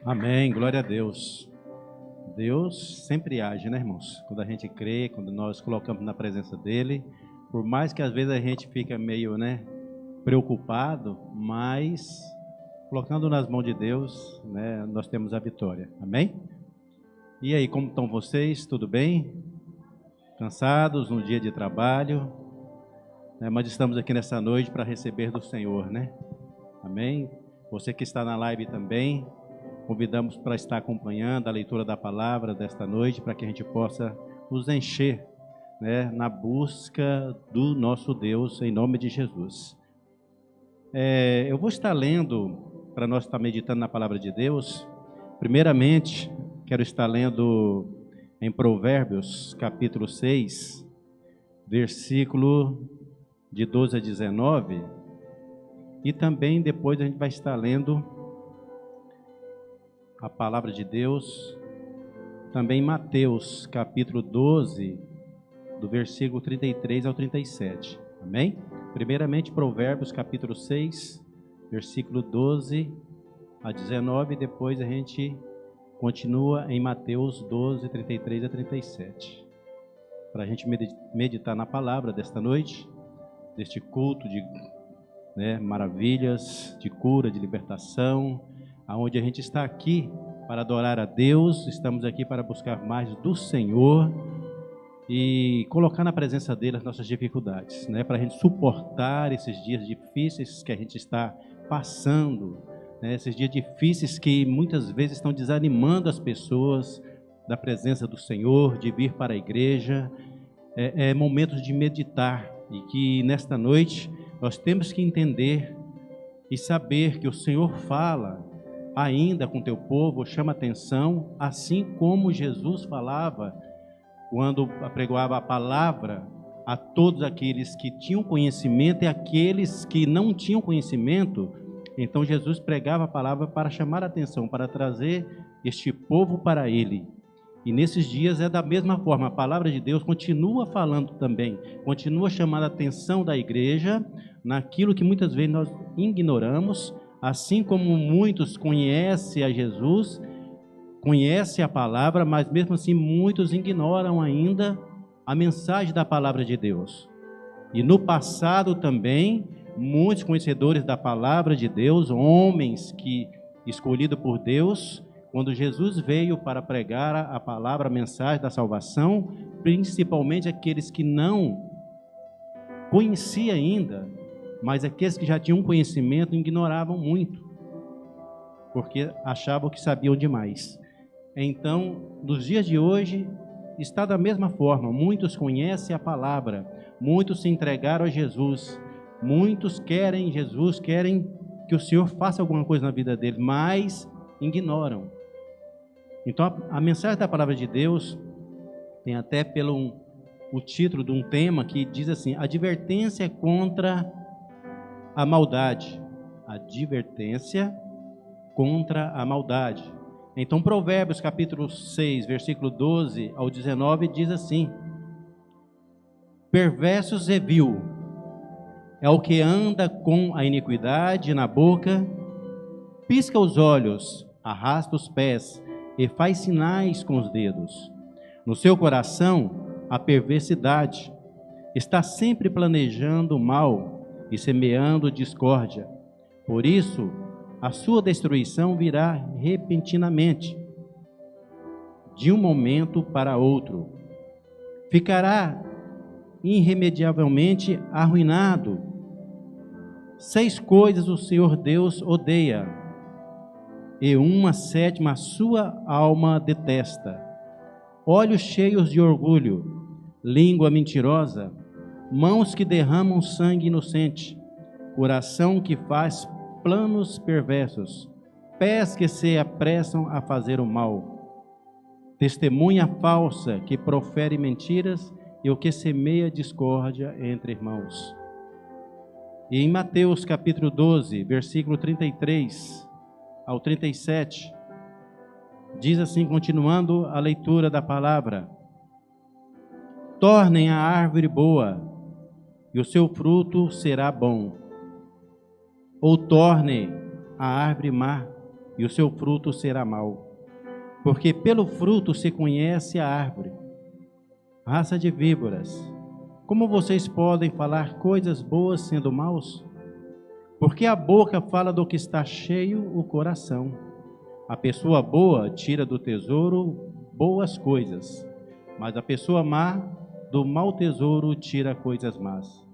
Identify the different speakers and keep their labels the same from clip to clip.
Speaker 1: Amém, glória a Deus. Deus sempre age, né, irmãos? Quando a gente crê, quando nós colocamos na presença dele, por mais que às vezes a gente fica meio, preocupado, mas colocando nas mãos de Deus, nós temos a vitória. Amém? E aí, como estão vocês? Tudo bem? Cansados no dia de trabalho? Mas estamos aqui nessa noite para receber do Senhor, né? Amém? Você que está na live também, convidamos para estar acompanhando a leitura da palavra desta noite, para que a gente possa nos encher, na busca do nosso Deus, em nome de Jesus. Eu vou estar lendo, para nós estar meditando na palavra de Deus. Primeiramente, quero estar lendo em Provérbios, capítulo 6, versículo de 12 a 19, e também depois a gente vai estar lendo a palavra de Deus, também em Mateus, capítulo 12, do versículo 33 ao 37, amém? Primeiramente, Provérbios, capítulo 6, versículo 12 a 19, e depois a gente continua em Mateus 12, 33 a 37, para a gente meditar na palavra desta noite, deste culto de maravilhas, de cura, de libertação, aonde a gente está aqui para adorar a Deus, estamos aqui para buscar mais do Senhor e colocar na presença dele as nossas dificuldades, para a gente suportar esses dias difíceis que a gente está passando, esses dias difíceis que muitas vezes estão desanimando as pessoas da presença do Senhor, de vir para a igreja. É momentos de meditar, e que nesta noite nós temos que entender e saber que o Senhor fala ainda com teu povo, chama atenção, assim como Jesus falava quando apregoava a palavra a todos aqueles que tinham conhecimento e aqueles que não tinham conhecimento. Então Jesus pregava a palavra para chamar a atenção, para trazer este povo para ele. E nesses dias é da mesma forma, a palavra de Deus continua falando também, continua chamando a atenção da igreja naquilo que muitas vezes nós ignoramos, assim como muitos conhecem a Jesus, conhecem a palavra, mas mesmo assim muitos ignoram ainda a mensagem da palavra de Deus. E no passado também, muitos conhecedores da palavra de Deus, homens escolhidos por Deus, quando Jesus veio para pregar a palavra, a mensagem da salvação, principalmente aqueles que não conheciam ainda, mas aqueles que já tinham conhecimento ignoravam muito, porque achavam que sabiam demais. Então, nos dias de hoje, está da mesma forma, muitos conhecem a palavra, muitos se entregaram a Jesus, muitos querem Jesus, querem que o Senhor faça alguma coisa na vida deles, mas ignoram. Então, a mensagem da palavra de Deus tem até o título de um tema que diz assim: advertência contra a maldade. Advertência contra a maldade. Então, Provérbios capítulo 6, versículo 12 ao 19, diz assim: perversos e vil é o que anda com a iniquidade na boca, pisca os olhos, arrasta os pés e faz sinais com os dedos. No seu coração a perversidade, está sempre planejando o mal e semeando discórdia. Por isso a sua destruição virá repentinamente, de um momento para outro. Ficará irremediavelmente arruinado. 6 coisas o Senhor Deus odeia, e 1/7 a sua alma detesta: olhos cheios de orgulho, língua mentirosa, mãos que derramam sangue inocente, coração que faz planos perversos, pés que se apressam a fazer o mal, testemunha falsa que profere mentiras e o que semeia discórdia entre irmãos. E em Mateus capítulo 12, versículo 33 ao 37, diz assim, continuando a leitura da palavra: tornem a árvore boa, e o seu fruto será bom, ou tornem a árvore má, e o seu fruto será mau. Porque pelo fruto se conhece a árvore. Raça de víboras, como vocês podem falar coisas boas sendo maus? Porque a boca fala do que está cheio o coração. A pessoa boa tira do tesouro boas coisas, mas a pessoa má do mau tesouro tira coisas más.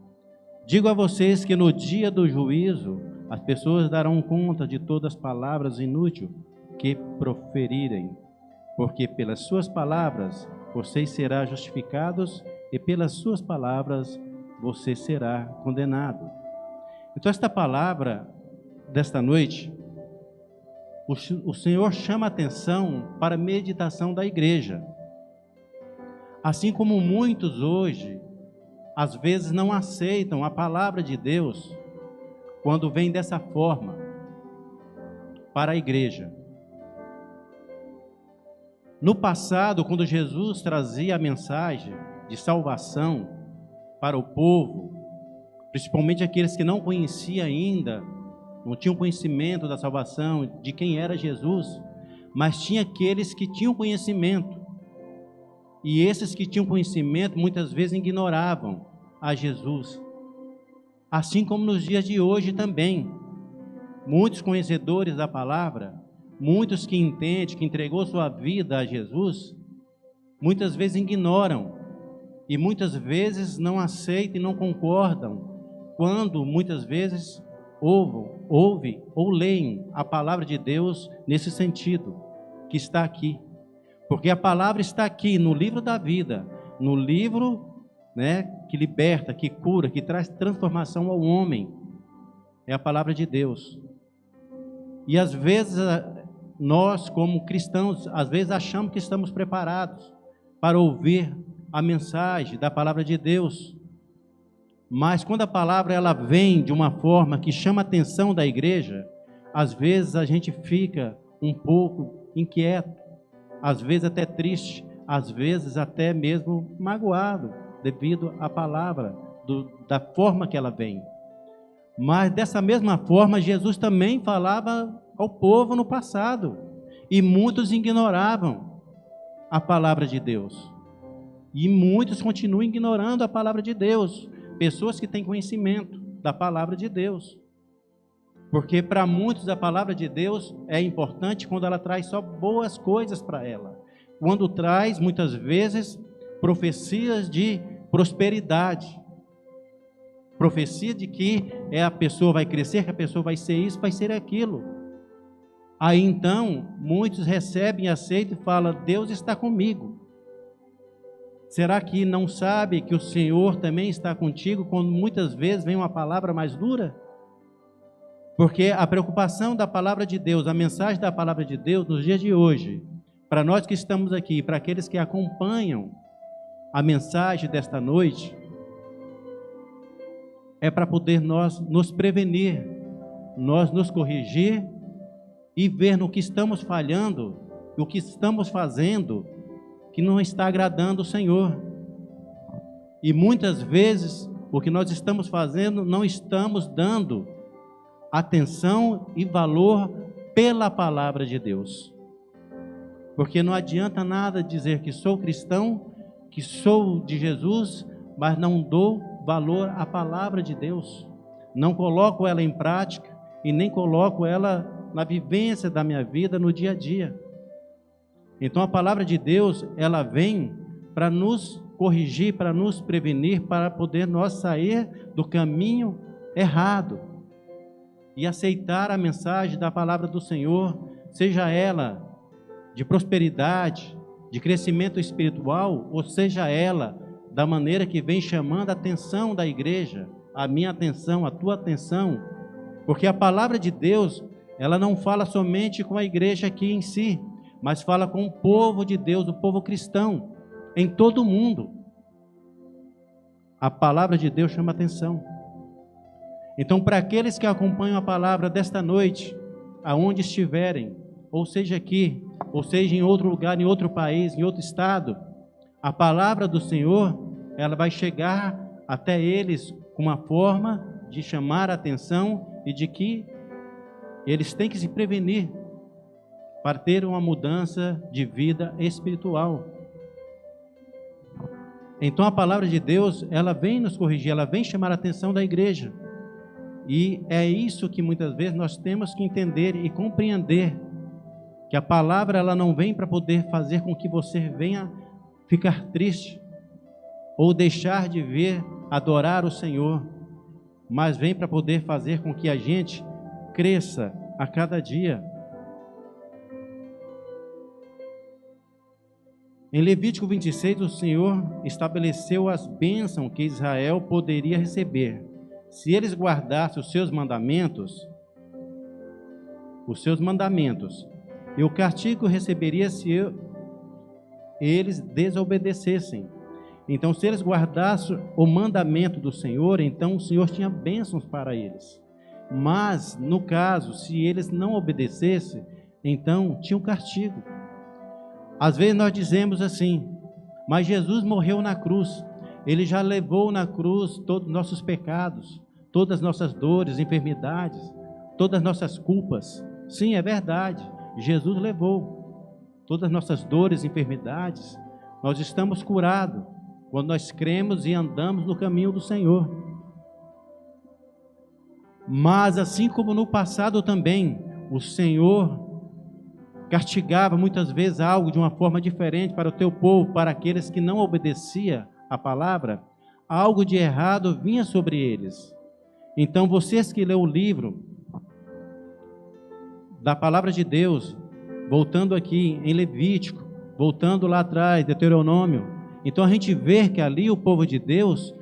Speaker 1: Digo a vocês que no dia do juízo as pessoas darão conta de todas as palavras inúteis que proferirem, porque pelas suas palavras vocês serão justificados e pelas suas palavras você será condenado. Então esta palavra desta noite, o Senhor chama a atenção para a meditação da igreja. Assim como muitos hoje, às vezes não aceitam a palavra de Deus, quando vem dessa forma para a igreja. No passado, quando Jesus trazia a mensagem de salvação para o povo, principalmente aqueles que não conheciam ainda, não tinham conhecimento da salvação, de quem era Jesus, mas tinha aqueles que tinham conhecimento. E esses que tinham conhecimento muitas vezes ignoravam a Jesus. Assim como nos dias de hoje também, muitos conhecedores da palavra, muitos que entendem, que entregou sua vida a Jesus, muitas vezes ignoram e muitas vezes não aceitam e não concordam quando muitas vezes ouvem ou leem a palavra de Deus nesse sentido que está aqui. Porque a palavra está aqui no livro da vida, no livro, que liberta, que cura, que traz transformação ao homem. É a palavra de Deus. E às vezes nós, como cristãos, às vezes achamos que estamos preparados para ouvir a mensagem da palavra de Deus. Mas quando a palavra ela vem de uma forma que chama a atenção da igreja, às vezes a gente fica um pouco inquieto, às vezes até triste, às vezes até mesmo magoado, devido à palavra, da forma que ela vem. Mas dessa mesma forma, Jesus também falava ao povo no passado, e muitos ignoravam a palavra de Deus. E muitos continuam ignorando a palavra de Deus, pessoas que têm conhecimento da palavra de Deus. Porque para muitos a palavra de Deus é importante quando ela traz só boas coisas para ela. Quando traz, muitas vezes, profecias de prosperidade. Profecia de que a pessoa vai crescer, que a pessoa vai ser isso, vai ser aquilo. Aí então, muitos recebem, aceitam e falam, Deus está comigo. Será que não sabe que o Senhor também está contigo quando muitas vezes vem uma palavra mais dura? Porque a preocupação da palavra de Deus, a mensagem da palavra de Deus nos dias de hoje, para nós que estamos aqui, para aqueles que acompanham a mensagem desta noite, é para poder nós nos prevenir, nós nos corrigir e ver no que estamos falhando, o que estamos fazendo, que não está agradando o Senhor. E muitas vezes, o que nós estamos fazendo, não estamos dando atenção e valor pela palavra de Deus. Porque não adianta nada dizer que sou cristão, que sou de Jesus, mas não dou valor à palavra de Deus. Não coloco ela em prática e nem coloco ela na vivência da minha vida no dia a dia. Então a palavra de Deus, ela vem para nos corrigir, para nos prevenir, para poder nós sair do caminho errado e aceitar a mensagem da palavra do Senhor, seja ela de prosperidade, de crescimento espiritual, ou seja ela da maneira que vem chamando a atenção da igreja, a minha atenção, a tua atenção, porque a palavra de Deus, ela não fala somente com a igreja aqui em si, mas fala com o povo de Deus, o povo cristão, em todo o mundo. A palavra de Deus chama atenção. Então, para aqueles que acompanham a palavra desta noite, aonde estiverem, ou seja aqui, ou seja em outro lugar, em outro país, em outro estado, a palavra do Senhor, ela vai chegar até eles com uma forma de chamar a atenção e de que eles têm que se prevenir para ter uma mudança de vida espiritual. Então a palavra de Deus, ela vem nos corrigir, ela vem chamar a atenção da igreja. E é isso que muitas vezes nós temos que entender e compreender, que a palavra ela não vem para poder fazer com que você venha ficar triste ou deixar de ver, adorar o Senhor, mas vem para poder fazer com que a gente cresça a cada dia. Em Levítico 26, o Senhor estabeleceu as bênçãos que Israel poderia receber se eles guardassem os seus mandamentos, e o castigo receberia se eles desobedecessem. Então, se eles guardassem o mandamento do Senhor, então o Senhor tinha bênçãos para eles. Mas, no caso, se eles não obedecessem, então tinha um castigo. Às vezes nós dizemos assim, mas Jesus morreu na cruz, Ele já levou na cruz todos os nossos pecados, todas as nossas dores, enfermidades, todas as nossas culpas. Sim, é verdade, Jesus levou todas as nossas dores, enfermidades. Nós estamos curados quando nós cremos e andamos no caminho do Senhor. Mas assim como no passado também, o Senhor castigava muitas vezes algo de uma forma diferente para o teu povo, para aqueles que não obedeciam a palavra, algo de errado vinha sobre eles. Então vocês que lêem o livro da palavra de Deus, voltando aqui em Levítico, voltando lá atrás, Deuteronômio, então a gente vê que ali o povo de Deus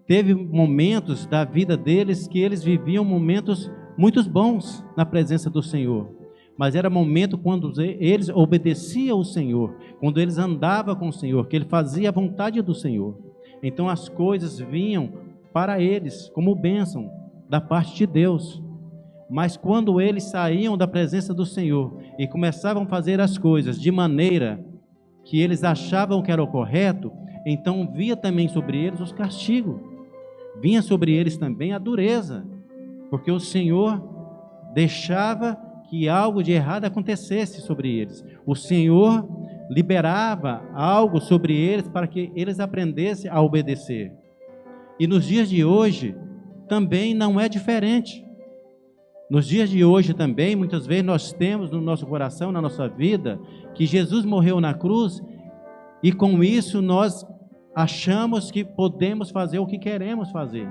Speaker 1: teve momentos da vida deles que eles viviam momentos muito bons na presença do Senhor. Mas era momento quando eles obedeciam ao Senhor, quando eles andavam com o Senhor, que ele fazia a vontade do Senhor. Então as coisas vinham para eles como bênção da parte de Deus. Mas quando eles saíam da presença do Senhor e começavam a fazer as coisas de maneira que eles achavam que era o correto, então vinha também sobre eles os castigos, vinha sobre eles também a dureza, porque o Senhor deixava que algo de errado acontecesse sobre eles. O Senhor liberava algo sobre eles para que eles aprendessem a obedecer. E nos dias de hoje também não é diferente. Nos dias de hoje também, muitas vezes nós temos no nosso coração, na nossa vida, que Jesus morreu na cruz e com isso nós achamos que podemos fazer o que queremos fazer.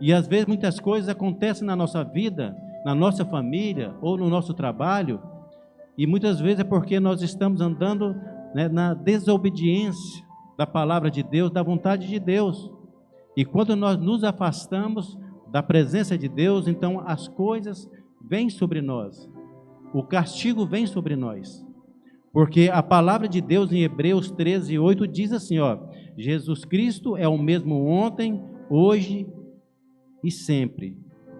Speaker 1: E às vezes muitas coisas acontecem na nossa vida, na nossa família ou no nosso trabalho, e muitas vezes é porque nós estamos andando, na desobediência da palavra de Deus, da vontade de Deus. E quando nós nos afastamos da presença de Deus, então as coisas vêm sobre nós, o castigo vem sobre nós, porque a palavra de Deus em Hebreus 13:8 diz assim, Jesus Cristo é o mesmo ontem, hoje e sempre,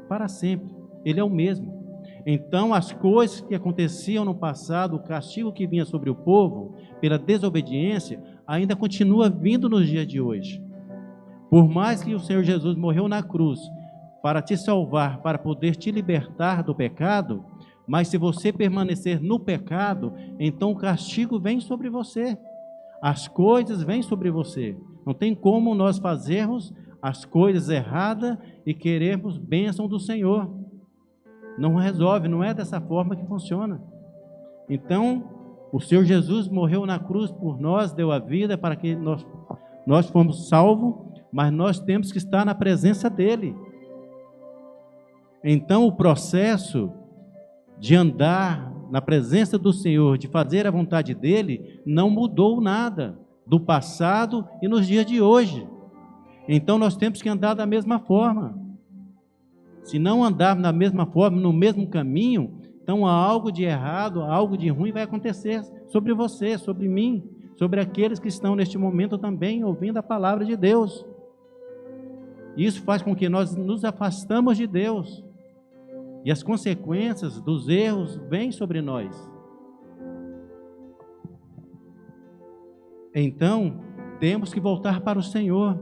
Speaker 1: para sempre. Ele é o mesmo. Então as coisas que aconteciam no passado, o castigo que vinha sobre o povo pela desobediência, ainda continua vindo nos dias de hoje. Por mais que o Senhor Jesus morreu na cruz para te salvar, para poder te libertar do pecado, mas se você permanecer no pecado, então o castigo vem sobre você, as coisas vêm sobre você. Não tem como nós fazermos as coisas erradas e querermos bênção do Senhor. Não resolve, não é dessa forma que funciona. Então, o Senhor Jesus morreu na cruz por nós, deu a vida para que nós fomos salvos, mas nós temos que estar na presença dEle. Então, o processo de andar na presença do Senhor, de fazer a vontade dEle, não mudou nada do passado e nos dias de hoje. Então, nós temos que andar da mesma forma. Se não andar na mesma forma, no mesmo caminho, então algo de errado, algo de ruim vai acontecer sobre você, sobre mim, sobre aqueles que estão neste momento também ouvindo a palavra de Deus. Isso faz com que nós nos afastamos de Deus. E as consequências dos erros vêm sobre nós. Então, temos que voltar para o Senhor,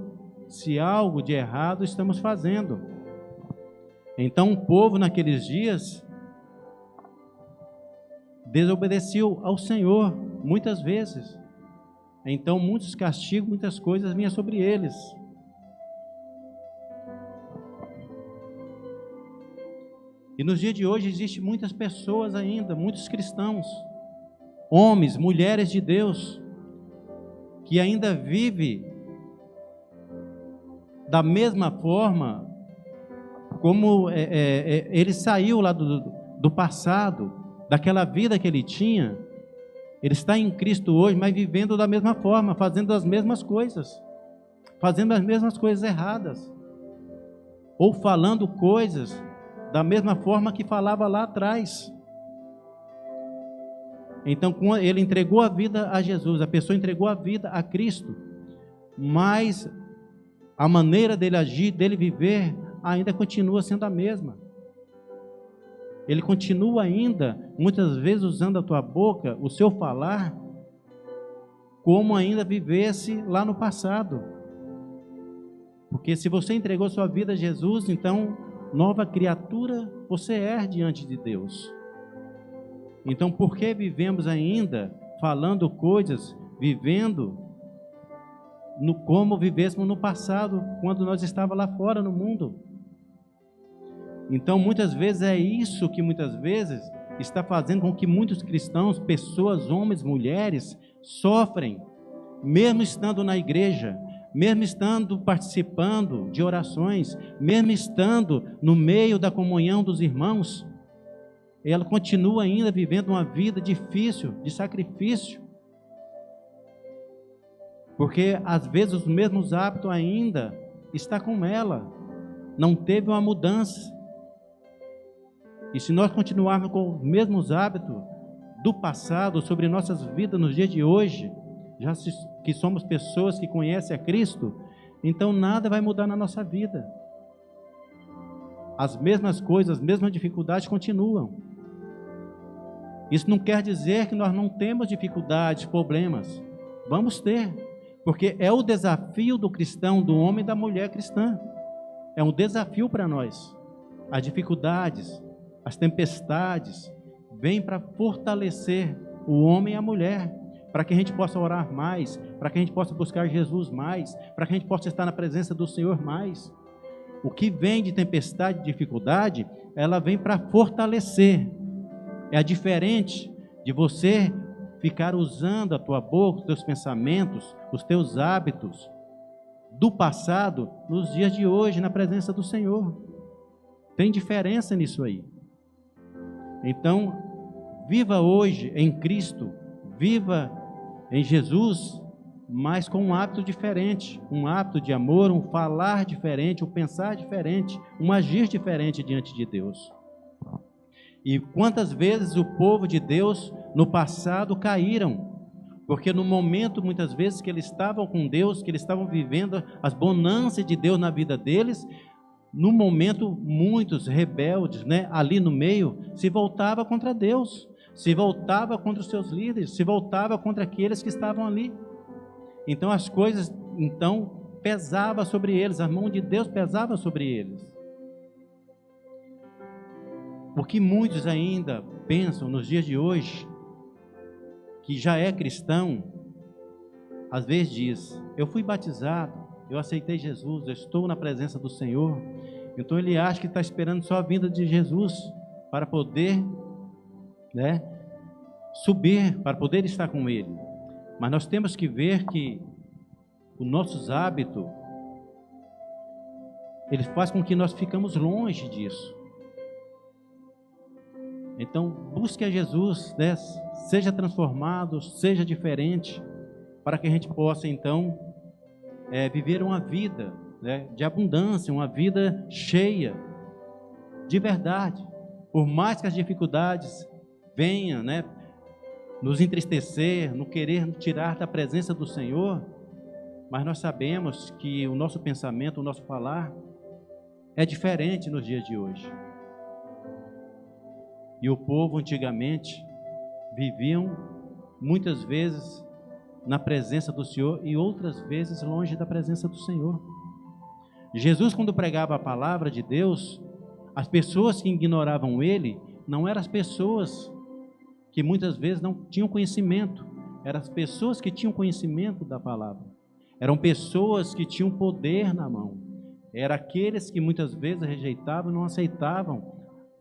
Speaker 1: se algo de errado estamos fazendo. Então o povo naqueles dias desobedeceu ao Senhor muitas vezes. Então, muitos castigos, muitas coisas vinham sobre eles. E nos dias de hoje existem muitas pessoas ainda, muitos cristãos, homens, mulheres de Deus, que ainda vivem da mesma forma como ele saiu lá do passado, daquela vida que ele tinha. Ele está em Cristo hoje, mas vivendo da mesma forma, fazendo as mesmas coisas erradas, ou falando coisas da mesma forma que falava lá atrás. Então, ele entregou a vida a Jesus, a pessoa entregou a vida a Cristo, mas a maneira dele agir, dele viver, ainda continua sendo a mesma. Ele continua ainda, muitas vezes, usando a tua boca, o seu falar, como ainda vivesse lá no passado. Porque se você entregou sua vida a Jesus, então, nova criatura você é diante de Deus. Então, por que vivemos ainda falando coisas, vivendo como vivêssemos no passado, quando nós estávamos lá fora no mundo? Então, muitas vezes é isso que muitas vezes está fazendo com que muitos cristãos, pessoas, homens, mulheres, sofrem, mesmo estando na igreja, mesmo estando participando de orações, mesmo estando no meio da comunhão dos irmãos, ela continua ainda vivendo uma vida difícil, de sacrifício, porque às vezes os mesmos hábitos ainda estão com ela, não teve uma mudança. E se nós continuarmos com os mesmos hábitos do passado sobre nossas vidas nos dias de hoje, já que somos pessoas que conhecem a Cristo, então nada vai mudar na nossa vida. As mesmas coisas, as mesmas dificuldades continuam. Isso não quer dizer que nós não temos dificuldades, problemas. Vamos ter, porque é o desafio do cristão, do homem e da mulher cristã. É um desafio para nós. As dificuldades, as tempestades, vêm para fortalecer o homem e a mulher, para que a gente possa orar mais, para que a gente possa buscar Jesus mais, para que a gente possa estar na presença do Senhor mais. O que vem de tempestade, de dificuldade, ela vem para fortalecer. É diferente de você ficar usando a tua boca, os teus pensamentos, os teus hábitos do passado, nos dias de hoje, na presença do Senhor. Tem diferença nisso aí. Então, viva hoje em Cristo, viva em Jesus, mas com um hábito diferente, um hábito de amor, um falar diferente, um pensar diferente, um agir diferente diante de Deus. E quantas vezes o povo de Deus no passado caíram, porque no momento, muitas vezes, que eles estavam com Deus, que eles estavam vivendo as bonanças de Deus na vida deles, no momento, muitos rebeldes, ali no meio, se voltavam contra Deus, se voltavam contra os seus líderes, se voltavam contra aqueles que estavam ali. Então as coisas, pesavam sobre eles, a mão de Deus pesava sobre eles. Porque muitos ainda pensam, nos dias de hoje, que já é cristão, às vezes diz, eu fui batizado, eu aceitei Jesus, eu estou na presença do Senhor. Então ele acha que está esperando só a vinda de Jesus para poder subir, para poder estar com Ele. Mas nós temos que ver que os nossos hábitos, ele faz com que nós ficamos longe disso. Então busque a Jesus, seja transformado, seja diferente, para que a gente possa então viver uma vida de abundância, uma vida cheia de verdade. Por mais que as dificuldades venham nos entristecer, no querer tirar da presença do Senhor, mas nós sabemos que o nosso pensamento, o nosso falar é diferente nos dias de hoje. E o povo antigamente viviam muitas vezes na presença do Senhor e outras vezes longe da presença do Senhor. Jesus, quando pregava a palavra de Deus, as pessoas que ignoravam Ele não eram as pessoas que muitas vezes não tinham conhecimento. Eram as pessoas que tinham conhecimento da palavra. Eram pessoas que tinham poder na mão. Eram aqueles que muitas vezes rejeitavam e não aceitavam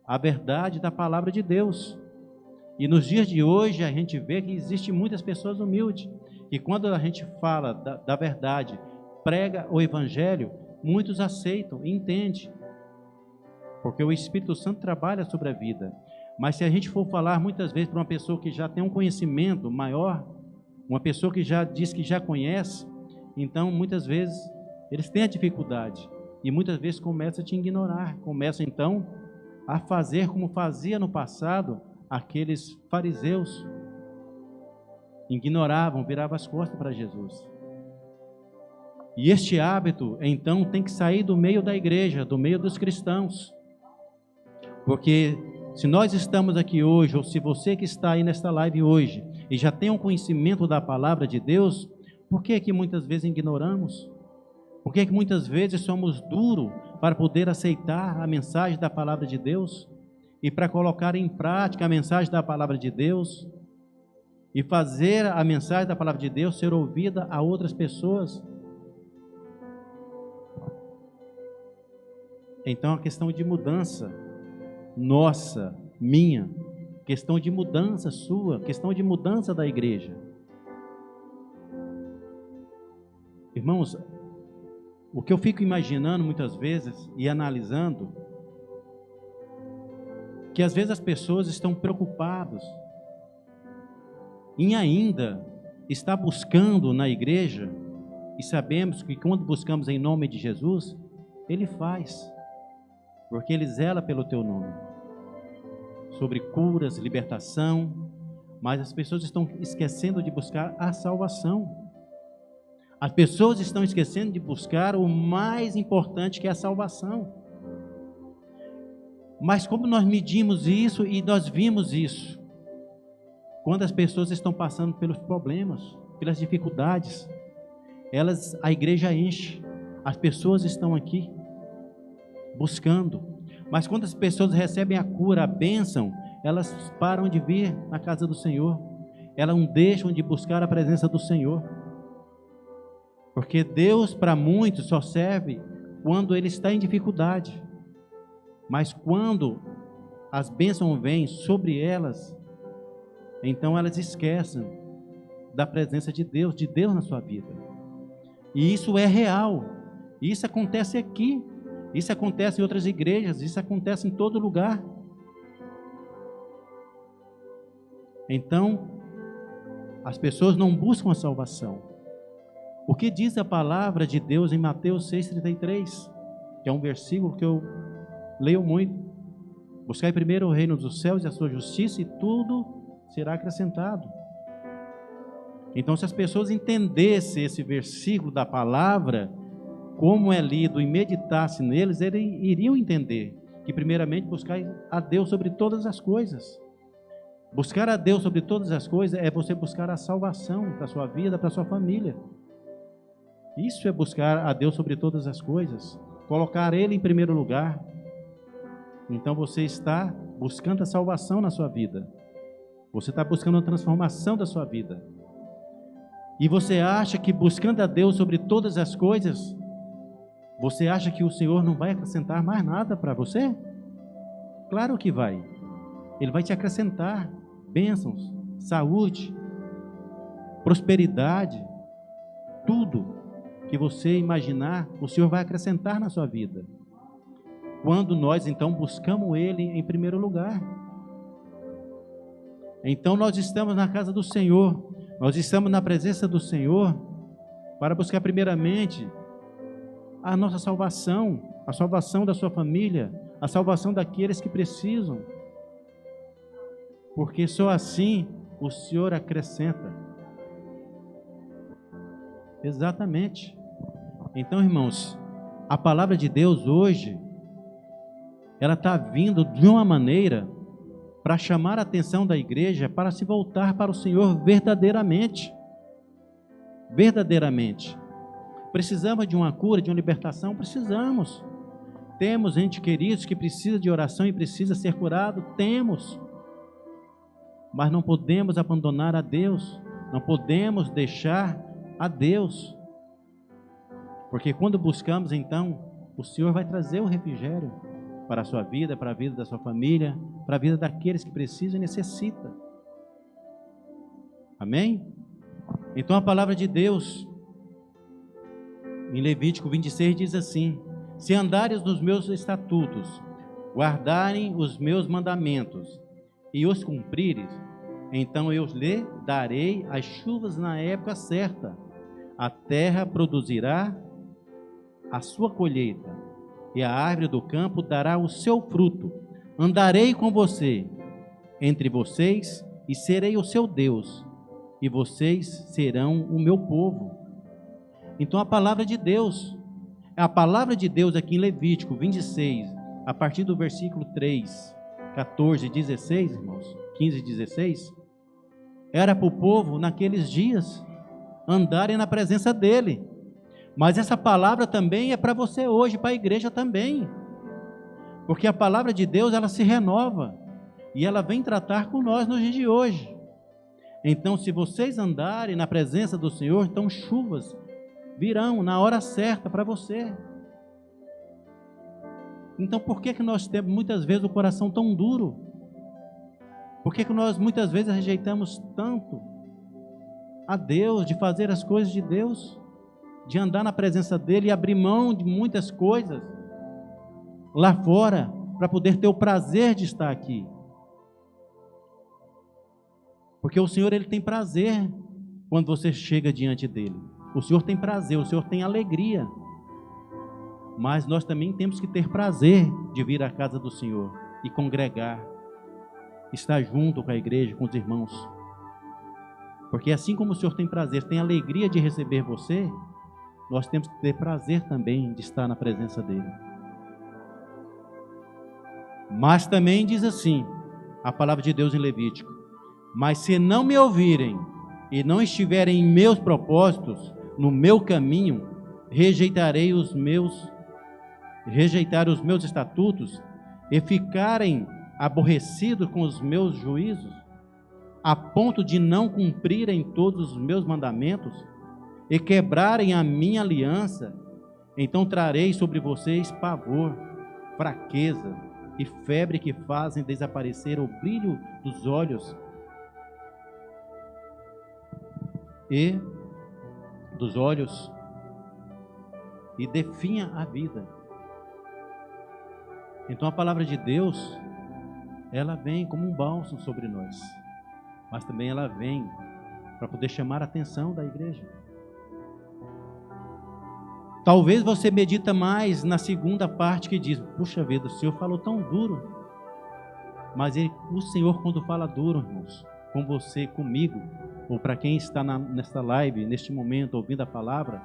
Speaker 1: a verdade da palavra de Deus. E nos dias de hoje a gente vê que existem muitas pessoas humildes, que quando a gente fala da verdade, prega o evangelho, muitos aceitam e entendem, porque o Espírito Santo trabalha sobre a vida. Mas se a gente for falar muitas vezes para uma pessoa que já tem um conhecimento maior, uma pessoa que já diz que já conhece, então muitas vezes eles têm a dificuldade e muitas vezes começam a te ignorar, começam então a fazer como fazia no passado aqueles fariseus, ignoravam, viravam as costas para Jesus. E este hábito então tem que sair do meio da igreja, do meio dos cristãos, porque se nós estamos aqui hoje, ou se você que está aí nesta live hoje, e já tem um conhecimento da palavra de Deus, por que muitas vezes ignoramos? Por que muitas vezes somos duros para poder aceitar a mensagem da palavra de Deus? E para colocar em prática a mensagem da palavra de Deus? E fazer a mensagem da palavra de Deus ser ouvida a outras pessoas? Então a questão de mudança, nossa, minha, questão de mudança sua, questão de mudança da igreja. Irmãos, o que eu fico imaginando muitas vezes e analisando, que às vezes as pessoas estão preocupadas em ainda estar buscando na igreja, e sabemos que quando buscamos em nome de Jesus, Ele faz, porque Ele zela pelo teu nome, sobre curas, libertação, mas as pessoas estão esquecendo de buscar a salvação. As pessoas estão esquecendo de buscar o mais importante, que é a salvação. Mas como nós medimos isso e nós vimos isso? Quando as pessoas estão passando pelos problemas, pelas dificuldades, a igreja enche, as pessoas estão aqui buscando. Mas quando as pessoas recebem a cura, a bênção, elas param de vir na casa do Senhor, elas não deixam de buscar a presença do Senhor. Porque Deus para muitos só serve quando ele está em dificuldade. Mas quando as bênçãos vêm sobre elas, então elas esquecem da presença de Deus na sua vida. E isso é real. Isso acontece aqui. Isso acontece em outras igrejas. Isso acontece em todo lugar. Então, as pessoas não buscam a salvação. O que diz a palavra de Deus em Mateus 6,33, que é um versículo que eu leio muito: buscai primeiro o reino dos céus e a sua justiça, e tudo será acrescentado. Então, se as pessoas entendessem esse versículo da palavra, como é lido, e meditassem neles, eles iriam entender que primeiramente buscar a Deus sobre todas as coisas. Buscar a Deus sobre todas as coisas é você buscar a salvação para a sua vida, para a sua família. Isso é buscar a Deus sobre todas as coisas, colocar Ele em primeiro lugar. Então você está buscando a salvação na sua vida, você está buscando a transformação da sua vida. E você acha que buscando a Deus sobre todas as coisas, você acha que o Senhor não vai acrescentar mais nada para você? Claro que vai. Ele vai te acrescentar bênçãos, saúde, prosperidade, tudo que você imaginar, o Senhor vai acrescentar na sua vida, quando nós então buscamos Ele em primeiro lugar. Então nós estamos na casa do Senhor, nós estamos na presença do Senhor, para buscar primeiramente a nossa salvação, a salvação da sua família, a salvação daqueles que precisam, porque só assim o Senhor acrescenta. Exatamente. Então, irmãos, a palavra de Deus hoje, ela está vindo de uma maneira para chamar a atenção da igreja para se voltar para o Senhor verdadeiramente. Verdadeiramente. Precisamos de uma cura, de uma libertação? Precisamos. Temos gente queridos que precisa de oração e precisa ser curado? Temos. mas não podemos abandonar a Deus, não podemos deixar a Deus, porque quando buscamos, então, o Senhor vai trazer o refrigério para a sua vida, para a vida da sua família, para a vida daqueles que precisam e necessitam. Amém? Então a palavra de Deus, em Levítico 26, diz assim: se andares nos meus estatutos, guardarem os meus mandamentos e os cumprires, então eu lhe darei as chuvas na época certa, a terra produzirá a sua colheita, e a árvore do campo dará o seu fruto. Andarei com você, entre vocês, e serei o seu Deus, e vocês serão o meu povo. Então a palavra de Deus aqui em Levítico 26, a partir do versículo 3, 14 e 16, irmãos, 15 e 16, era para o povo naqueles dias andarem na presença dele. Mas essa palavra também é para você hoje, para a igreja também. Porque a palavra de Deus, ela se renova e ela vem tratar com nós nos dias de hoje. Então, se vocês andarem na presença do Senhor, então chuvas virão na hora certa para você. Então, por que nós temos muitas vezes o coração tão duro? Por que nós muitas vezes rejeitamos tanto a Deus, de fazer as coisas de Deus, de andar na presença dele e abrir mão de muitas coisas lá fora para poder ter o prazer de estar aqui? Porque o Senhor, ele tem prazer quando você chega diante dele. O Senhor tem prazer, o Senhor tem alegria. Mas nós também temos que ter prazer de vir à casa do Senhor e congregar, estar junto com a igreja, com os irmãos. Porque assim como o Senhor tem prazer, tem alegria de receber você, nós temos que ter prazer também de estar na presença dele. Mas também diz assim, a palavra de Deus em Levítico: mas se não me ouvirem e não estiverem em meus propósitos, no meu caminho, rejeitar os meus estatutos e ficarem aborrecidos com os meus juízos, a ponto de não cumprirem todos os meus mandamentos e quebrarem a minha aliança, então trarei sobre vocês pavor, fraqueza e febre que fazem desaparecer o brilho dos olhos e definha a vida. Então a palavra de Deus, ela vem como um bálsamo sobre nós, mas também ela vem para poder chamar a atenção da igreja. Talvez você medita mais na segunda parte que diz: puxa vida, o Senhor falou tão duro. Mas o Senhor, quando fala duro, irmãos, com você, comigo, ou para quem está nesta live, neste momento, ouvindo a palavra,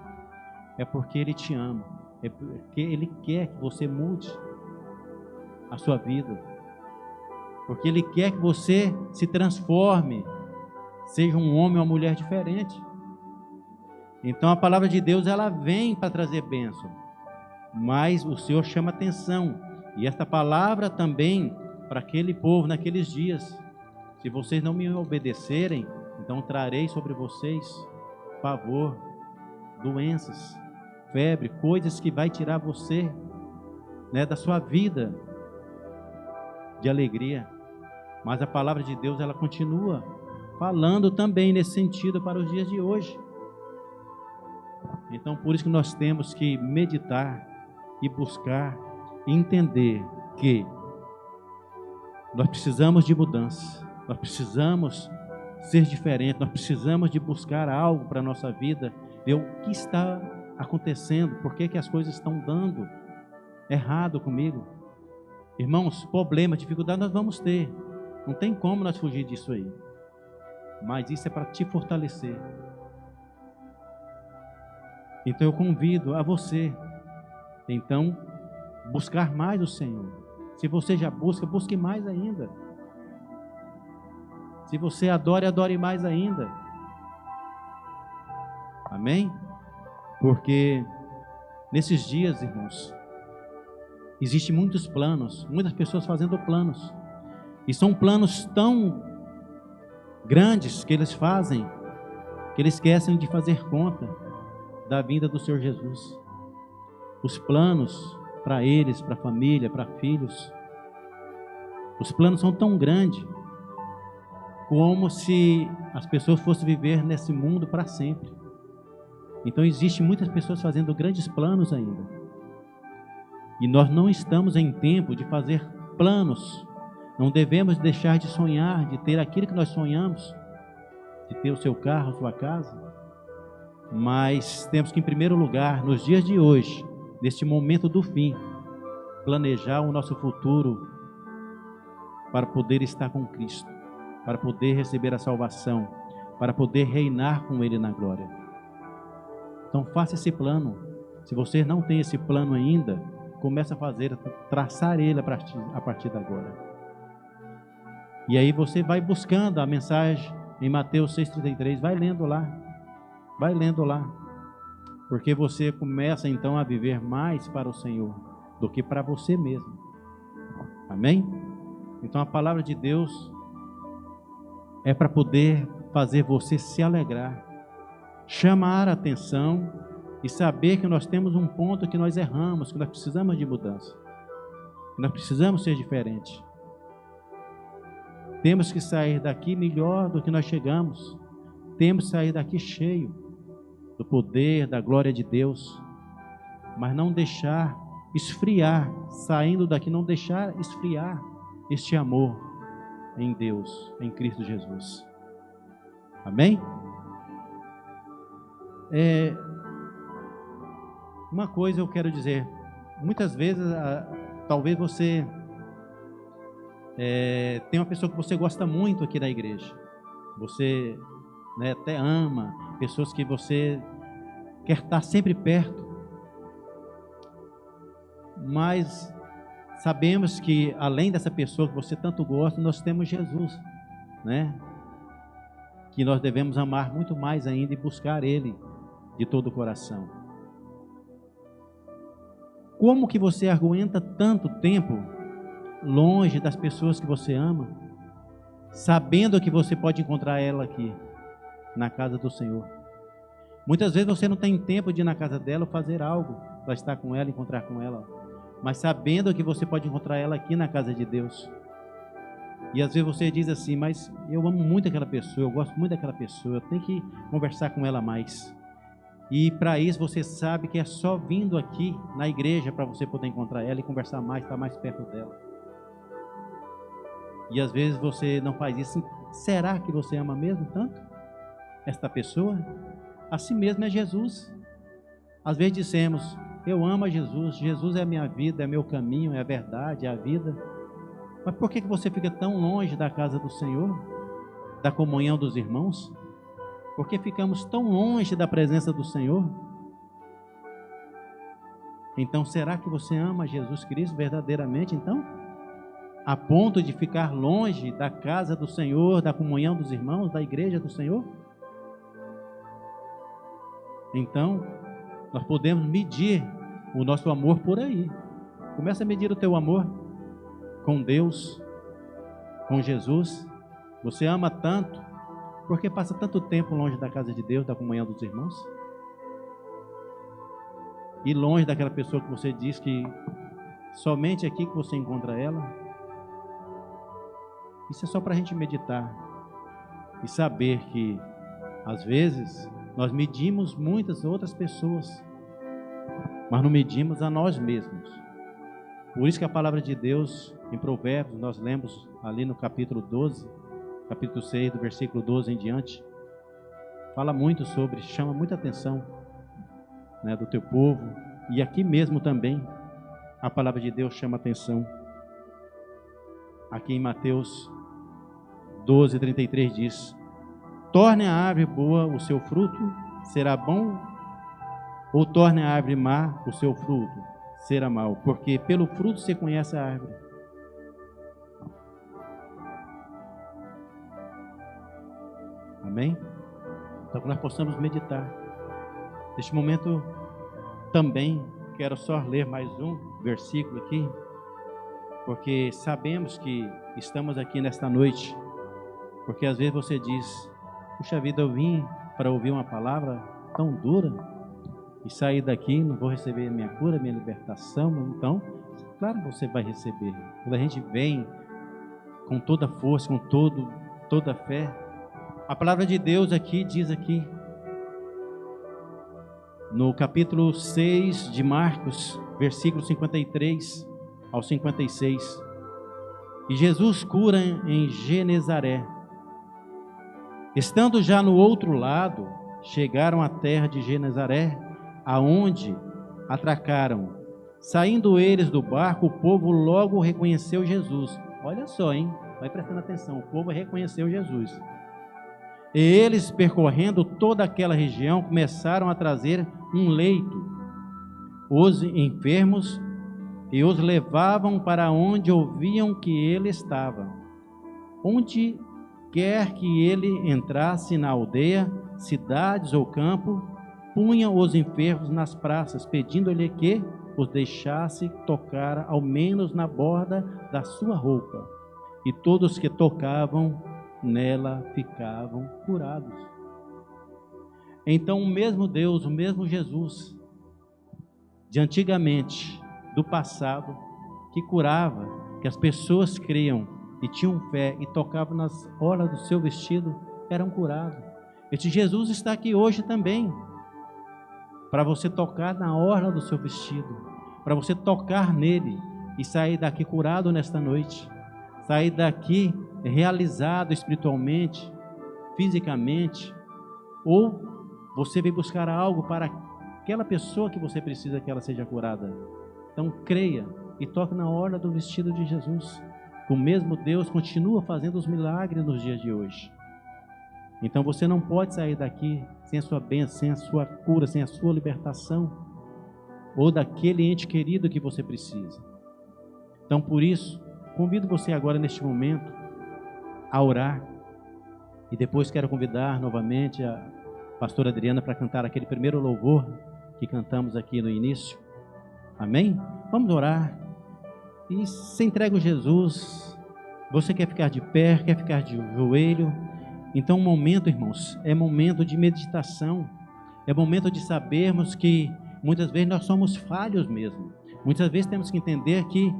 Speaker 1: é porque Ele te ama, é porque Ele quer que você mude a sua vida, porque Ele quer que você se transforme, seja um homem ou uma mulher diferente. Então a palavra de Deus, ela vem para trazer bênção, mas o Senhor chama atenção, e esta palavra também para aquele povo naqueles dias: se vocês não me obedecerem, então trarei sobre vocês pavor, doenças, febre, coisas que vai tirar você, da sua vida de alegria. Mas a palavra de Deus, ela continua falando também nesse sentido para os dias de hoje. Então por isso que nós temos que meditar e buscar e entender que nós precisamos de mudança, nós precisamos ser diferentes, nós precisamos de buscar algo para a nossa vida, ver o que está acontecendo, por que as coisas estão dando errado comigo. Irmãos, problemas, dificuldades nós vamos ter, não tem como nós fugir disso aí, mas isso é para te fortalecer. Então eu convido a você, então, buscar mais o Senhor. Se você já busca, busque mais ainda. Se você adora, adore mais ainda. Amém? Porque nesses dias, irmãos, existem muitos planos, muitas pessoas fazendo planos, e são planos tão grandes que eles fazem, que eles esquecem de fazer conta da vinda do Senhor Jesus. Os planos para eles, para a família, para filhos, os planos são tão grandes como se as pessoas fossem viver nesse mundo para sempre. Então existem muitas pessoas fazendo grandes planos ainda. E nós não estamos em tempo de fazer planos. Não devemos deixar de sonhar, de ter aquilo que nós sonhamos, de ter o seu carro, a sua casa. Mas temos que, em primeiro lugar, nos dias de hoje, neste momento do fim, planejar o nosso futuro para poder estar com Cristo, para poder receber a salvação, para poder reinar com Ele na glória. Então faça esse plano. Se você não tem esse plano ainda, comece a fazer, traçar ele a partir de agora. E aí você vai buscando a mensagem em Mateus 6,33, vai lendo lá, porque você começa então a viver mais para o Senhor do que para você mesmo. Amém? Então a palavra de Deus é para poder fazer você se alegrar, chamar a atenção e saber que nós temos um ponto que nós erramos, que nós precisamos de mudança, que nós precisamos ser diferentes. Temos que sair daqui melhor do que nós chegamos. Temos que sair daqui cheio do poder, da glória de Deus, mas não deixar esfriar, saindo daqui, não deixar esfriar este amor em Deus, em Cristo Jesus. Amém? Uma coisa eu quero dizer, muitas vezes, talvez você tem uma pessoa que você gosta muito aqui na igreja, você até ama, pessoas que você quer estar sempre perto, mas sabemos que além dessa pessoa que você tanto gosta, nós temos Jesus, que nós devemos amar muito mais ainda e buscar Ele de todo o coração. Como que você aguenta tanto tempo longe das pessoas que você ama, sabendo que você pode encontrar ela aqui, na casa do Senhor? Muitas vezes você não tem tempo de ir na casa dela ou fazer algo para estar com ela, encontrar com ela, mas sabendo que você pode encontrar ela aqui na casa de Deus. E às vezes você diz assim, mas eu amo muito aquela pessoa, eu gosto muito daquela pessoa, eu tenho que conversar com ela mais. E para isso você sabe que é só vindo aqui na igreja para você poder encontrar ela e conversar mais, estar mais perto dela. E às vezes você não faz isso. Será que você ama mesmo tanto esta pessoa? Assim mesmo é Jesus. Às vezes dizemos, eu amo a Jesus, Jesus é a minha vida, é meu caminho, é a verdade, é a vida. Mas por que você fica tão longe da casa do Senhor, da comunhão dos irmãos? Por que ficamos tão longe da presença do Senhor? Então, será que você ama Jesus Cristo verdadeiramente, então? A ponto de ficar longe da casa do Senhor, da comunhão dos irmãos, da igreja do Senhor? Então, nós podemos medir o nosso amor por aí. Começa a medir o teu amor com Deus, com Jesus. Você ama tanto, porque passa tanto tempo longe da casa de Deus, da comunhão dos irmãos? E longe daquela pessoa que você diz que somente aqui que você encontra ela? Isso é só para a gente meditar e saber que, às vezes, nós medimos muitas outras pessoas, mas não medimos a nós mesmos. Por isso que a palavra de Deus, em Provérbios, nós lemos ali no capítulo 12, capítulo 6, do versículo 12 em diante, fala muito sobre, chama muita atenção do teu povo, e aqui mesmo também, a palavra de Deus chama atenção. Aqui em Mateus 12, 33 diz, torne a árvore boa o seu fruto, será bom, ou torne a árvore má o seu fruto, será mau, porque pelo fruto se conhece a árvore. Amém? Então que nós possamos meditar. Neste momento também quero só ler mais um versículo aqui, porque sabemos que estamos aqui nesta noite Porque às vezes você diz: puxa vida, eu vim para ouvir uma palavra tão dura e sair daqui, não vou receber minha cura, minha libertação. Então, claro que você vai receber. Quando a gente vem com toda a força, com toda a fé, a palavra de Deus aqui diz aqui, no capítulo 6 de Marcos, versículo 53 ao 56, e Jesus cura em Genezaré. Estando já no outro lado, chegaram à terra de Genezaré, aonde atracaram. Saindo eles do barco, o povo logo reconheceu Jesus. Olha só, hein? Vai prestando atenção, o povo reconheceu Jesus. E eles, percorrendo toda aquela região, começaram a trazer um leito, os enfermos, e os levavam para onde ouviam que ele estava. Onde quer que ele entrasse na aldeia, cidades ou campo, punham os enfermos nas praças, pedindo-lhe que os deixasse tocar ao menos na borda da sua roupa. E todos que tocavam nela ficavam curados. Então o mesmo Deus, o mesmo Jesus de antigamente, do passado, que curava, que as pessoas criam e tinham fé e tocavam nas orlas do seu vestido, eram curados. Este Jesus está aqui hoje também, para você tocar na orla do seu vestido, para você tocar nele e sair daqui curado nesta noite, sair daqui realizado espiritualmente, fisicamente, ou você vem buscar algo para aquela pessoa que você precisa que ela seja curada. Então creia e toque na orla do vestido de Jesus. O mesmo Deus continua fazendo os milagres nos dias de hoje. Então você não pode sair daqui sem a sua bênção, sem a sua cura, sem a sua libertação, ou daquele ente querido que você precisa. Então por isso, convido você agora neste momento a orar, e depois quero convidar novamente a pastora Adriana para cantar aquele primeiro louvor que cantamos aqui no início. Amém? Vamos orar e se entrega a Jesus. Você quer ficar de pé, quer ficar de joelho? Então o momento, irmãos, é momento de meditação, é momento de sabermos que muitas vezes nós somos falhos mesmo. Muitas vezes temos que entender que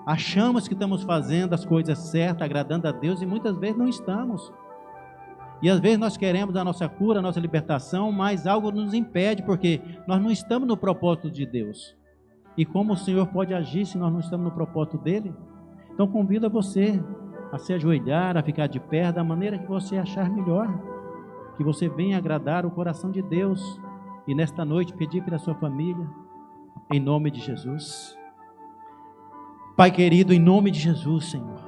Speaker 1: achamos que estamos fazendo as coisas certas, agradando a Deus, e muitas vezes não estamos. E às vezes nós queremos a nossa cura, a nossa libertação, mas algo nos impede, porque nós não estamos no propósito de Deus. E como o Senhor pode agir se nós não estamos no propósito dEle? Então convido a você a se ajoelhar, a ficar de pé, da maneira que você achar melhor, que você venha agradar o coração de Deus, e nesta noite pedir pela sua família, em nome de Jesus. Pai querido, em nome de Jesus, Senhor,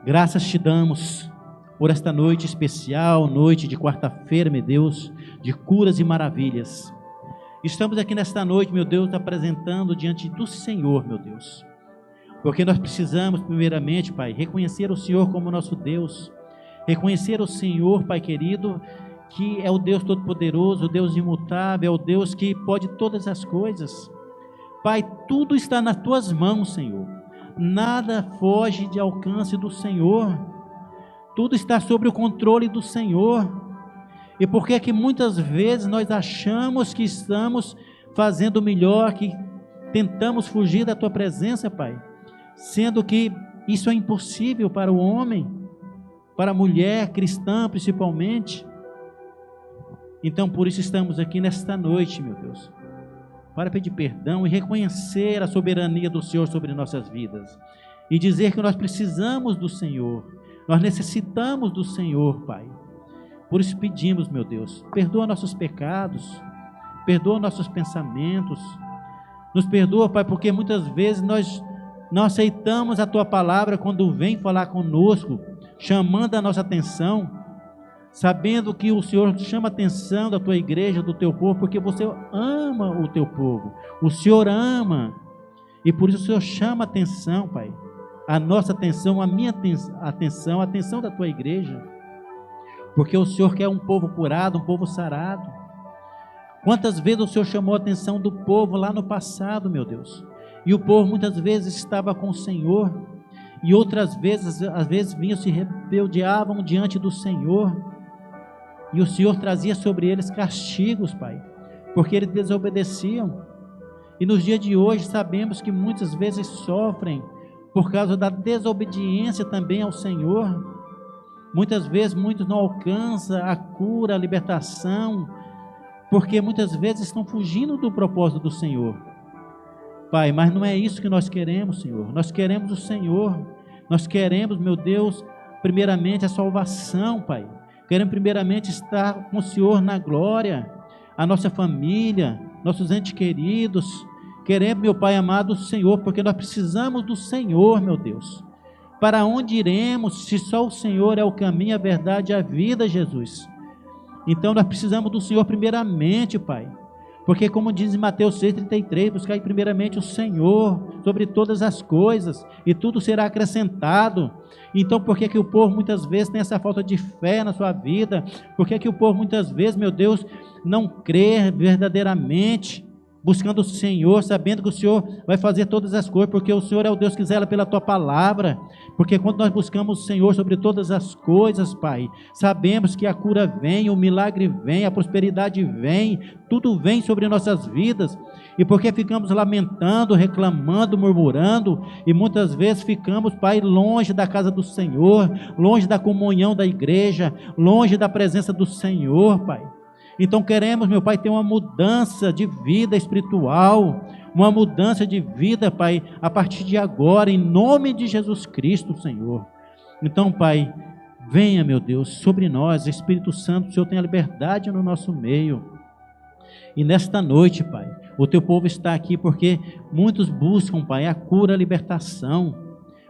Speaker 1: graças te damos por esta noite especial, noite de quarta-feira, meu Deus, de curas e maravilhas. Estamos aqui nesta noite, meu Deus, apresentando diante do Senhor, meu Deus, porque nós precisamos, primeiramente, Pai, reconhecer o Senhor como nosso Deus, reconhecer o Senhor, Pai querido, que é o Deus Todo-Poderoso, o Deus imutável, é o Deus que pode todas as coisas. Pai, tudo está nas tuas mãos, Senhor, nada foge de alcance do Senhor, tudo está sob o controle do Senhor. E por que é que muitas vezes nós achamos que estamos fazendo melhor, que tentamos fugir da tua presença, Pai, sendo que isso é impossível para o homem, para a mulher cristã principalmente. Então por isso estamos aqui nesta noite, meu Deus, para pedir perdão e reconhecer a soberania do Senhor sobre nossas vidas, e dizer que nós precisamos do Senhor, nós necessitamos do Senhor, Pai. Por isso pedimos, meu Deus, perdoa nossos pecados, perdoa nossos pensamentos, nos perdoa, Pai, porque muitas vezes nós não aceitamos a Tua palavra quando vem falar conosco, chamando a nossa atenção, sabendo que o Senhor chama a atenção da Tua igreja, do Teu povo, porque você ama o Teu povo, o Senhor ama, e por isso o Senhor chama a atenção, Pai, a nossa atenção, a minha atenção, a atenção da Tua igreja, porque o Senhor quer um povo curado, um povo sarado. Quantas vezes o Senhor chamou a atenção do povo lá no passado, meu Deus, e o povo muitas vezes estava com o Senhor,
Speaker 2: e outras vezes, às vezes vinham, se rebeldeavam diante do Senhor, e o Senhor trazia sobre eles castigos, Pai, porque eles desobedeciam. E nos dias de hoje sabemos que muitas vezes sofrem por causa da desobediência também ao Senhor. Muitas vezes muitos não alcançam a cura, a libertação, porque muitas vezes estão fugindo do propósito do Senhor. Pai, mas não é isso que nós queremos, Senhor. Nós queremos o Senhor. Nós queremos, meu Deus, primeiramente a salvação, Pai. Queremos primeiramente estar com o Senhor na glória, a nossa família, nossos entes queridos. Queremos, meu Pai amado, o Senhor, porque nós precisamos do Senhor, meu Deus. Para onde iremos, se só o Senhor é o caminho, a verdade e a vida, Jesus? Então nós precisamos do Senhor primeiramente, Pai. Porque como diz em Mateus 6,33, buscai primeiramente o Senhor sobre todas as coisas, e tudo será acrescentado. Então por que o povo muitas vezes tem essa falta de fé na sua vida? Por que o povo muitas vezes, meu Deus, não crê verdadeiramente, buscando o Senhor, sabendo que o Senhor vai fazer todas as coisas, porque o Senhor é o Deus que zela pela tua palavra? Porque quando nós buscamos o Senhor sobre todas as coisas, Pai, sabemos que a cura vem, o milagre vem, a prosperidade vem, tudo vem sobre nossas vidas. E porque ficamos lamentando, reclamando, murmurando, e muitas vezes ficamos, Pai, longe da casa do Senhor, longe da comunhão da igreja, longe da presença do Senhor, Pai. Então queremos, meu Pai, ter uma mudança de vida espiritual, uma mudança de vida, Pai, a partir de agora, em nome de Jesus Cristo, Senhor. Então, Pai, venha, meu Deus, sobre nós, Espírito Santo, o Senhor tem a liberdade no nosso meio. E nesta noite, Pai, o teu povo está aqui porque muitos buscam, Pai, a cura, a libertação.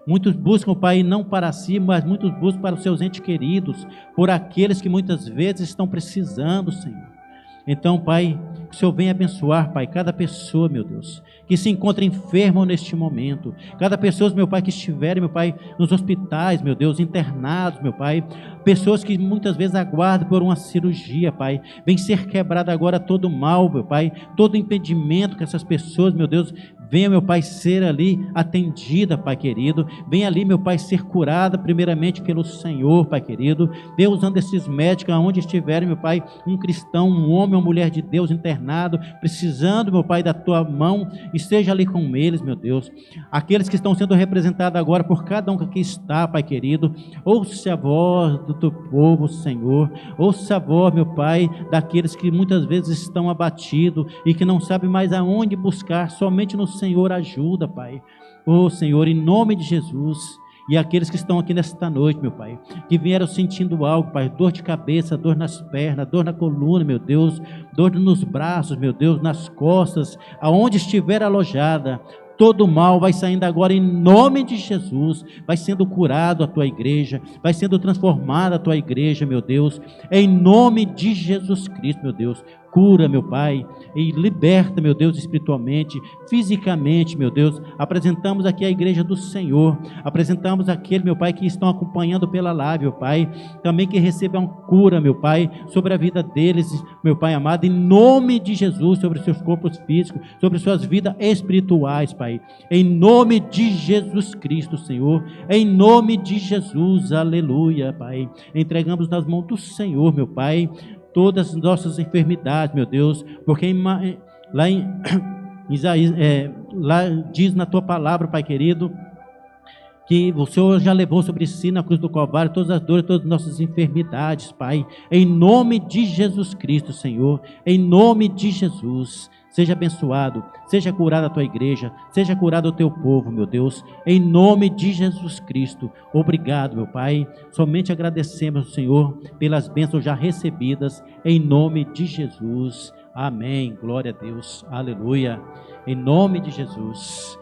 Speaker 2: Muitos buscam, Pai, não para si, mas muitos buscam para os seus entes queridos, por aqueles que muitas vezes estão precisando, Senhor. Então, Pai, que o Senhor venha abençoar, Pai, cada pessoa, meu Deus, que se encontra enfermo neste momento, cada pessoa, meu Pai, que estiverem, meu Pai, nos hospitais, meu Deus, internados, meu Pai, pessoas que muitas vezes aguardam por uma cirurgia, Pai, vem ser quebrado agora todo o mal, meu Pai, todo impedimento que essas pessoas, meu Deus, venha, meu Pai, ser ali atendida, Pai querido. Venha ali, meu Pai, ser curada primeiramente pelo Senhor, Pai querido. Deus, usando esses médicos, aonde estiverem, meu Pai, um cristão, um homem, uma mulher de Deus internado, precisando, meu Pai, da Tua mão, esteja ali com eles, meu Deus. Aqueles que estão sendo representados agora por cada um que aqui está, Pai querido, ouça a voz do Teu povo, Senhor. Ouça a voz, meu Pai, daqueles que muitas vezes estão abatidos e que não sabem mais aonde buscar, somente no Senhor ajuda, Pai. Oh Senhor, em nome de Jesus. E aqueles que estão aqui nesta noite, meu Pai, que vieram sentindo algo, Pai, dor de cabeça, dor nas pernas, dor na coluna, meu Deus, dor nos braços, meu Deus, nas costas, aonde estiver alojada, todo mal vai saindo agora em nome de Jesus, vai sendo curado a tua igreja, vai sendo transformada a tua igreja, meu Deus, em nome de Jesus Cristo, meu Deus. Cura, meu Pai, e liberta, meu Deus, espiritualmente, fisicamente, meu Deus. Apresentamos aqui a igreja do Senhor, apresentamos aquele, meu Pai, que estão acompanhando pela live, meu Pai, também que recebam cura, meu Pai, sobre a vida deles, meu Pai amado, em nome de Jesus, sobre os seus corpos físicos, sobre suas vidas espirituais, Pai, em nome de Jesus Cristo, Senhor, em nome de Jesus, aleluia, Pai. Entregamos nas mãos do Senhor, meu Pai, todas as nossas enfermidades, meu Deus, porque lá em Isaías, lá diz na tua palavra, Pai querido, que o Senhor já levou sobre si na cruz do Calvário todas as dores, todas as nossas enfermidades, Pai, em nome de Jesus Cristo, Senhor, em nome de Jesus. Seja abençoado, seja curada a tua igreja, seja curado o teu povo, meu Deus, em nome de Jesus Cristo. Obrigado, meu Pai. Somente agradecemos, Senhor, pelas bênçãos já recebidas, em nome de Jesus. Amém. Glória a Deus. Aleluia. Em nome de Jesus.